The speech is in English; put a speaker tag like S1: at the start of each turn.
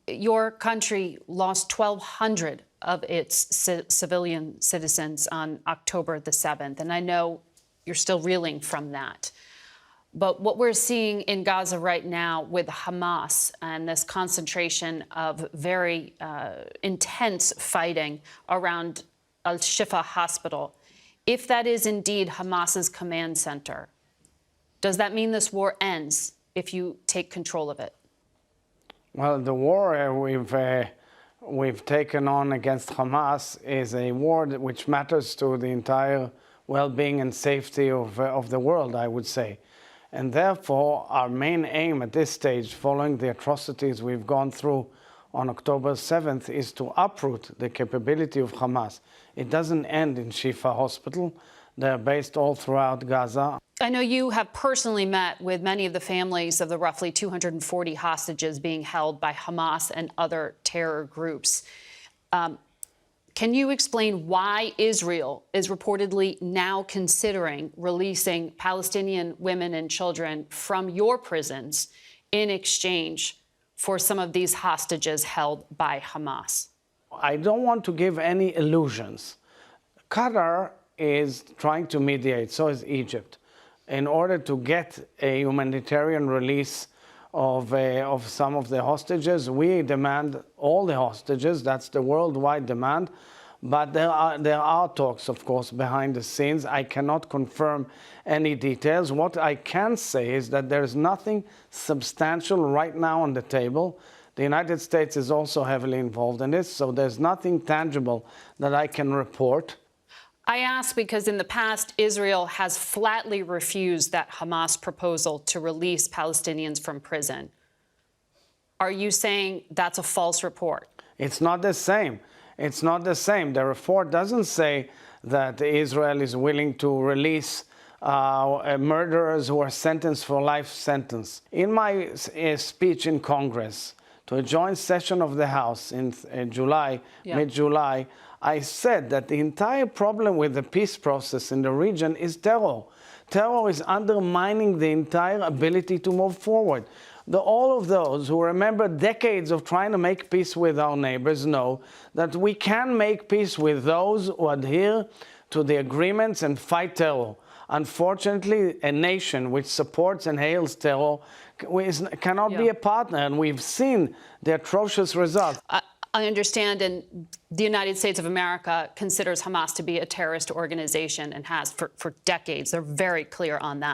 S1: Your country lost 1,200 of its civilian citizens on October the 7th, and I know you're still reeling from that. But what we're seeing in Gaza right now with Hamas and this concentration of very intense fighting around Al-Shifa hospital, if that is indeed Hamas's command center, does that mean this war ends if you take control of it?
S2: Well, the war we've taken on against Hamas is a war which matters to the entire well-being and safety of the world, I would say. And therefore, our main aim at this stage, following the atrocities we've gone through on October 7th, is to uproot the capability of Hamas. It doesn't end in Shifa Hospital. They're based all throughout Gaza.
S1: I know you have personally met with many of the families of the roughly 240 hostages being held by Hamas and other terror groups. Can you explain why Israel is reportedly now considering releasing Palestinian women and children from your prisons in exchange for some of these hostages held by Hamas?
S2: I don't want to give any illusions. Qatar is trying to mediate, so is Egypt, in order to get a humanitarian release of some of the hostages. We demand all the hostages. That's the worldwide demand. But there are talks, of course, behind the scenes. I cannot confirm any details. What I can say is that there is nothing substantial right now on the table. The United States is also heavily involved in this, so there's nothing tangible that I can report.
S1: I ask because in the past, Israel has flatly refused that Hamas proposal to release Palestinians from prison. Are you saying that's a false report?
S2: It's not the same. It's not the same. The report doesn't say that Israel is willing to release murderers who are sentenced for life sentence. In my speech in Congress to a joint session of the House in July, mid-July, I said that the entire problem with the peace process in the region is terror. Terror is undermining the entire ability to move forward. All of those who remember decades of trying to make peace with our neighbors know that we can make peace with those who adhere to the agreements and fight terror. Unfortunately, a nation which supports and hails terror cannot be a partner, and we've seen the atrocious results.
S1: I understand, and the United States of America considers Hamas to be a terrorist organization and has for decades. They're very clear on that.